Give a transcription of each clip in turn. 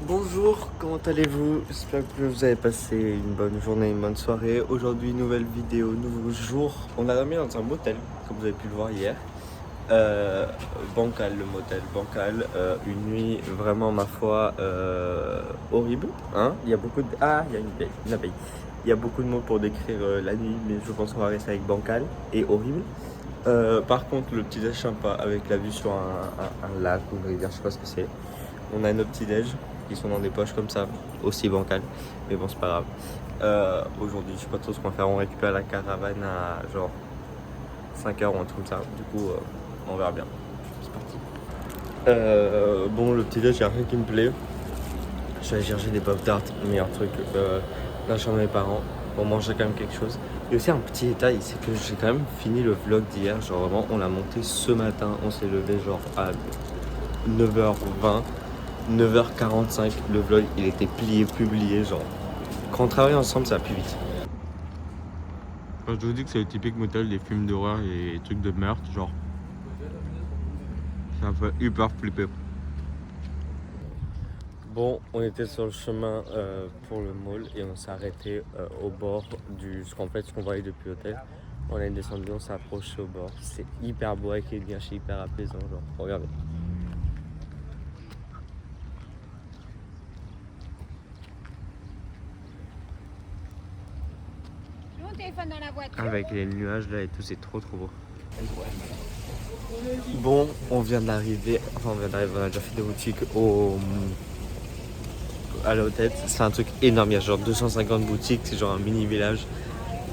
Bonjour, comment allez-vous? J'espère que vous avez passé une bonne journée, une bonne soirée. Aujourd'hui, nouvelle vidéo, nouveau jour. On a dormi dans un motel, comme vous avez pu le voir hier. Bancal, le motel, bancal. Une nuit vraiment, ma foi, horrible. Hein, il y a beaucoup de... Ah, il y a une abeille. Il y a beaucoup de mots pour décrire la nuit, mais je pense qu'on va rester avec bancal et horrible. Par contre, le petit déj sympa avec la vue sur un lac ou une rivière, je sais pas ce que c'est. On a nos petits déj qui sont dans des poches comme ça, aussi bancal, mais bon, c'est pas grave. Aujourd'hui, je sais pas trop ce qu'on va faire. On récupère la caravane à genre 5h ou un truc comme ça. Du coup, on verra bien. C'est parti. Bon, le petit déj, il n'y a rien qui me plaît. Je vais aller chercher des pop tarts, meilleur truc. La chambre de mes parents pour manger quand même quelque chose. Et aussi un petit détail, c'est que j'ai quand même fini le vlog d'hier. Genre vraiment, on l'a monté ce matin. On s'est levé genre à 9h20. 9h45, le vlog il était plié, publié, genre. Quand on travaille ensemble, ça va plus vite. Quand je vous dis que c'est le typique motel des films d'horreur et trucs de meurtre, genre. Ça fait hyper flipper. Bon, on était sur le chemin pour le mall et on s'est arrêté au bord du. Ce qu'on voyait depuis l'hôtel. On est descendu, on s'est approché au bord. C'est hyper beau avec les guinches, hyper apaisant, genre. Regardez. Mon téléphone dans la voiture. Avec les nuages là et tout, c'est trop beau. Bon, on vient d'arriver, on a déjà fait des boutiques à l'hôtel. C'est un truc énorme, il y a genre 250 boutiques, c'est genre un mini village.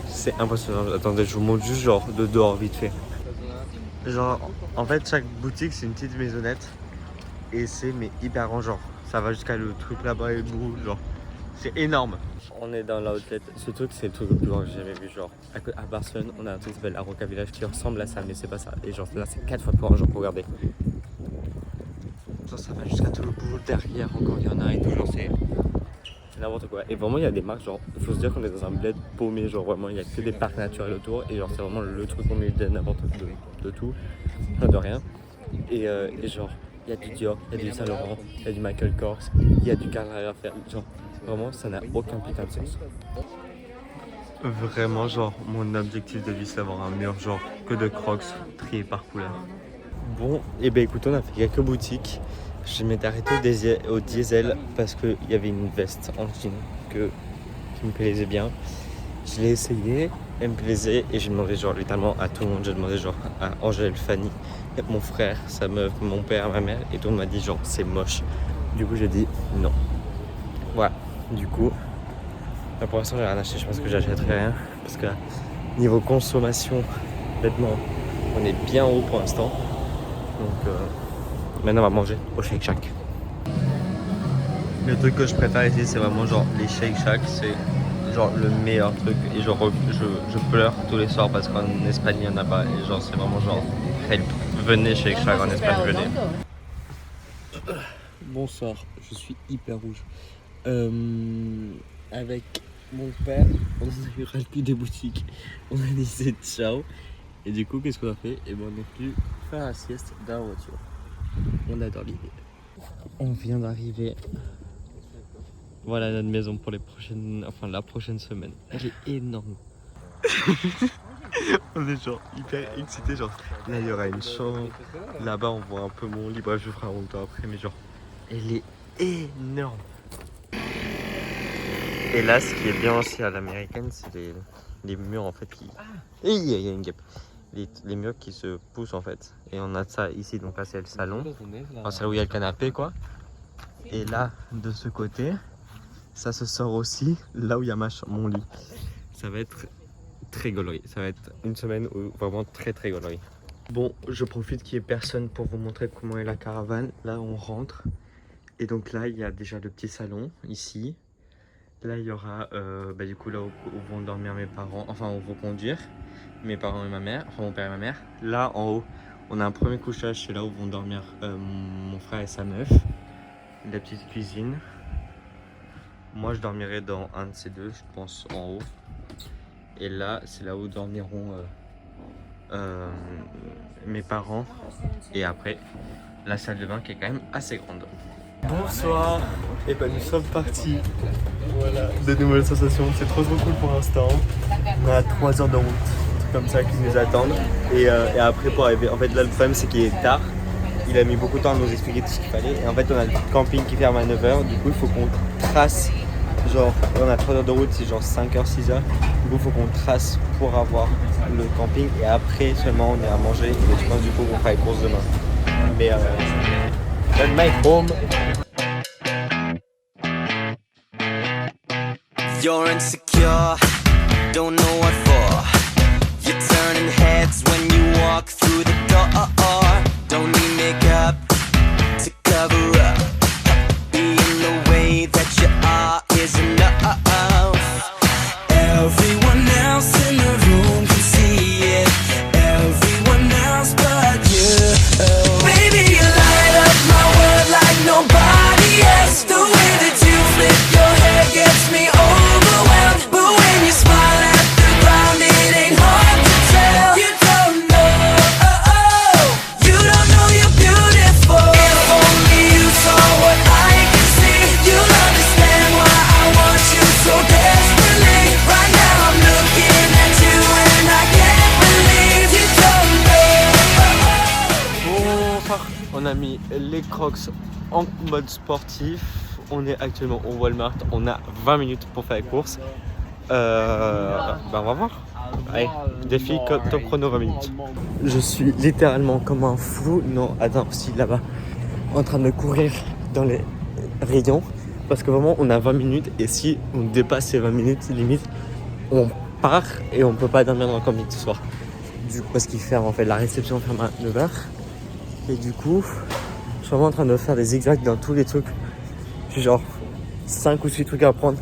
C'est impressionnant. Attendez, je vous montre juste genre de dehors vite fait. Genre, en fait, chaque boutique c'est une petite maisonnette et c'est mais hyper grand, genre. Ça va jusqu'à le truc là-bas et bout, genre. C'est énorme. On est dans l'outlet. Ce truc, c'est le truc le plus grand que j'ai jamais vu. Genre, à Barcelone, on a un truc qui s'appelle Arroca Village qui ressemble à ça, mais c'est pas ça. Et genre, là, c'est 4 fois plus grand. Genre, regardez. Genre, ça va jusqu'à tout le bout. Derrière, encore, il y en a et tout. Genre, c'est n'importe quoi. Et vraiment, il y a des marques. Genre, il faut se dire qu'on est dans un bled paumé. Genre, vraiment, il y a que des parcs naturels autour. Et genre, c'est vraiment le truc au milieu de n'importe de tout. De rien. Et genre, il y a du Dior, il y a du Saint Laurent, il y a du Michael Kors, il y a du Karl Lagerfeld. Genre, vraiment, ça n'a aucun putain de sens. Vraiment, genre, mon objectif de vie, c'est d'avoir un mur, genre, que de Crocs, triés par couleur. Bon, et ben écoute, on a fait quelques boutiques. Je m'étais arrêté au diesel parce qu'il y avait une veste en jean qui me plaisait bien. Je l'ai essayé, elle me plaisait et j'ai demandé genre littéralement à tout le monde. J'ai demandé genre à Angèle, Fanny, mon frère, sa meuf, mon père, ma mère et tout le monde m'a dit genre c'est moche. Du coup j'ai dit non. Voilà, du coup, là, pour l'instant j'ai rien acheté, je pense que j'achèterai rien parce que niveau consommation, vêtements, on est bien haut pour l'instant. Donc maintenant on va manger au Shake Shack. Le truc que je préfère ici c'est vraiment genre les Shake Shack, c'est genre le meilleur truc et je pleure tous les soirs parce qu'en Espagne il n'y en a pas et genre c'est vraiment genre help. Venez Shake Shack en Espagne, venez. Bonsoir, je suis hyper rouge. Avec mon père, on a eu ras le cul des boutiques, on a dit ciao. Et du coup qu'est-ce qu'on a fait? Et ben on est venu faire la sieste dans la voiture. On adore l'idée. On vient d'arriver. Voilà notre maison pour la prochaine semaine. Elle est énorme. On est genre hyper excités, genre là il y aura une chambre, là-bas on voit un peu mon lit, bref je ferai un room tour après, mais genre elle est énorme. Et là ce qui est bien aussi à l'américaine c'est les murs en fait qui... Il y a une guêpe. Les murs qui se poussent en fait. Et on a ça ici, donc là c'est le salon. Enfin c'est là où il y a le canapé quoi. Et là de ce côté, ça se sort aussi là où il y a mon lit. Ça va être très gaulerie. Ça va être une semaine où vraiment très gaulerie. Bon, je profite qu'il n'y ait personne pour vous montrer comment est la caravane. Là, on rentre. Et donc là, il y a déjà le petit salon, ici. Là, il y aura, du coup, là où vont dormir mes parents. Enfin, où vont conduire mes parents et ma mère. Enfin, mon père et ma mère. Là, en haut, on a un premier couchage. C'est là où vont dormir mon frère et sa meuf. La petite cuisine. Moi, je dormirai dans un de ces deux, je pense, en haut. Et là, c'est là où dormiront mes parents. Et après, la salle de bain qui est quand même assez grande. Bonsoir. Et ben nous sommes partis. Voilà, de nouvelles sensations. C'est trop cool pour l'instant. On a 3 heures de route, comme ça, qui nous attendent. Et après pour arriver, en fait là le problème c'est qu'il est tard. Il a mis beaucoup de temps à nous expliquer tout ce qu'il fallait. Et en fait on a le camping qui ferme à 9h. Du coup il faut qu'on trace. Genre on a 3 heures de route, c'est genre 5h, 6h. Du coup il faut qu'on trace pour avoir le camping. Et après seulement on ira manger. Et je pense du coup qu'on fera les courses demain. Mais that's my home. You're insecure, don't know what for. You're turning heads when you walk through the door. Don't need makeup to cover up. Being the way that you are is enough. Everyone else in the room can see it. Everyone else but you. Baby, you light up my world like nobody else. The way that you flip your hair gets me overwhelmed. But when you smile at the ground, it ain't hard to tell. You don't know, you don't know you're beautiful. If only you saw what I can see, you'll understand why I want you so desperately. Right now I'm looking at you and I can't believe you don't know. Bonsoir. On a mis les Crocs en mode sportif. On est actuellement au Walmart. On a 20 minutes pour faire les courses. On va voir. Allez, défi top chrono 20 minutes. Je suis littéralement comme un fou. Non, attends, si là-bas. En train de courir dans les rayons. Parce que vraiment, on a 20 minutes. Et si on dépasse ces 20 minutes, limite, on part et on peut pas dormir dans le camping ce soir. Du coup, parce qu'il ferme en fait. La réception ferme à 9h. Et du coup, je suis vraiment en train de faire des zigzags dans tous les trucs. J'ai genre 5 ou 6 trucs à prendre.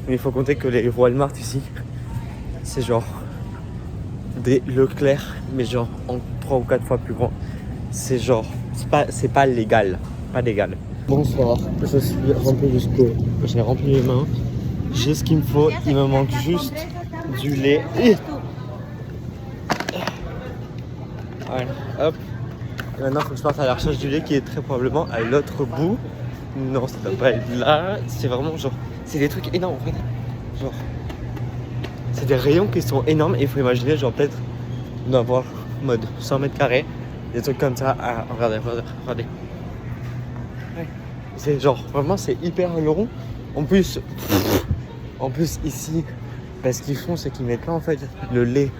Mais il faut compter que les Walmart ici, c'est genre des Leclerc, mais genre en 3 ou 4 fois plus grand. C'est genre, c'est pas légal. Pas légal. Bonsoir, je suis rempli jusqu'au. J'ai rempli les mains. J'ai ce qu'il me faut. Il me manque juste du lait. Voilà, hop. Et maintenant, il faut que je parte à la recherche du lait qui est très probablement à l'autre bout. Non, ça doit pas être là. C'est vraiment genre. C'est des trucs énormes en fait. Genre. C'est des rayons qui sont énormes et il faut imaginer, genre peut-être d'avoir mode 100 mètres carrés. Des trucs comme ça. Ah, regardez. Ouais. C'est genre, vraiment, c'est hyper long. En plus, ici, ce qu'ils font, c'est qu'ils mettent pas en fait le lait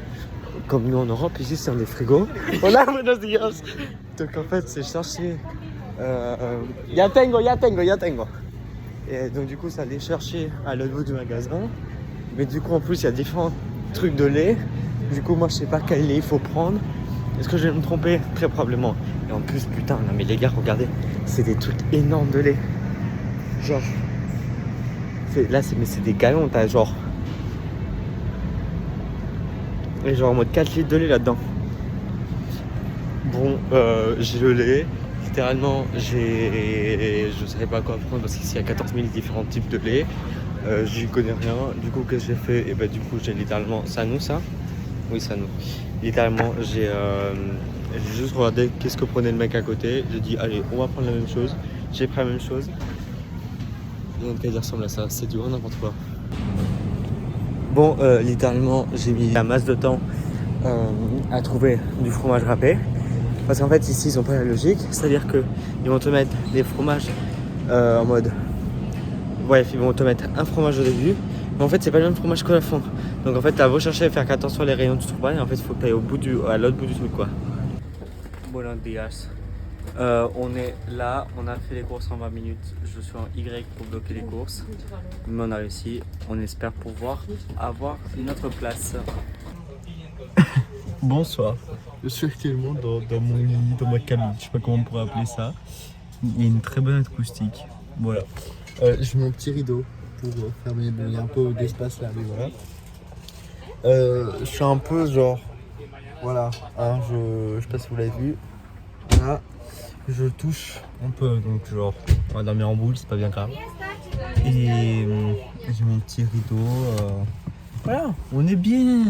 comme nous en Europe. Ici, c'est dans des frigos. On a Buenos Dias. Donc en fait, c'est chercher. Ya tengo. Et donc du coup, ça allait chercher à l'autre bout du magasin. Mais du coup, en plus, il y a différents trucs de lait. Du coup, moi, je sais pas quel lait il faut prendre. Est-ce que je vais me tromper? Très probablement. Et en plus, putain, non mais les gars, regardez, c'est des trucs énormes de lait. Genre, c'est des galons, t'as genre. Et genre en mode 4 litres de lait là-dedans. Bon, j'ai le lait. Littéralement, je savais pas quoi prendre parce qu'ici il y a 14 000 différents types de lait. J'y connais rien. Du coup, qu'est-ce que j'ai fait? Et bah, du coup, j'ai littéralement. Ça nous, ça? Oui, ça nous. Littéralement, j'ai juste regardé qu'est-ce que prenait le mec à côté. J'ai dit, allez, on va prendre la même chose. J'ai pris la même chose. Donc, il ressemble à ça. C'est du grand n'importe quoi. Bon, littéralement, j'ai mis la masse de temps à trouver du fromage râpé. Parce qu'en fait, ici, ils ont pas la logique. C'est-à-dire qu'ils vont te mettre des fromages en mode. Ouais, ils vont te mettre un fromage au début. Mais en fait, c'est pas le même fromage qu'à la fin. Donc en fait, t'as beau chercher à faire qu'attention sur les rayons, tu trouves pas. Et en fait, il faut que t'ailles à l'autre bout du truc, quoi. Buenos dias. On est là, on a fait les courses en 20 minutes. Je suis en Y pour bloquer les courses. Mais on a réussi. On espère pouvoir avoir notre place. Bonsoir. Je suis actuellement dans mon lit, dans ma cabine. Je sais pas comment on pourrait appeler ça. Il y a une très bonne acoustique. Voilà. J'ai mon petit rideau pour fermer. Bon, il y a un peu d'espace là, mais voilà. Je suis un peu genre. Voilà. Hein, je sais pas si vous l'avez vu. Là, je touche un peu. Donc, genre, on va dormir en boule, c'est pas bien grave. Et j'ai mon petit rideau. Voilà. On est bien.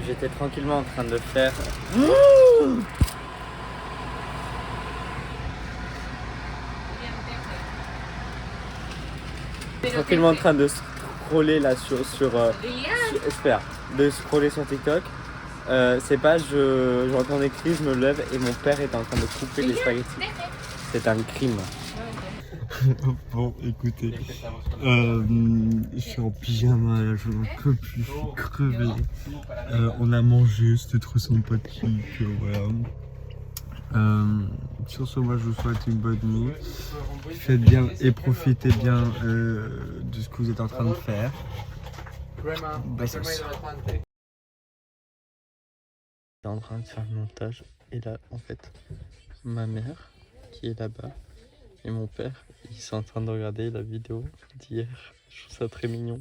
J'étais tranquillement en train de faire. tranquillement en train de scroller là espère, de scroller sur TikTok. C'est pas, j'entends des cris, je me lève et mon père est en train de couper les spaghettis. C'est un crime. Bon, écoutez, je suis en pyjama là, je n'en peux plus, je suis crevé. On a mangé, c'était trop sympathique, voilà. Sur ce, moi je vous souhaite une bonne nuit. Faites bien et profitez bien de ce que vous êtes en train de faire. Besos. Je suis en train de faire le montage et là en fait ma mère qui est là-bas et mon père ils sont en train de regarder la vidéo d'hier. Je trouve ça très mignon.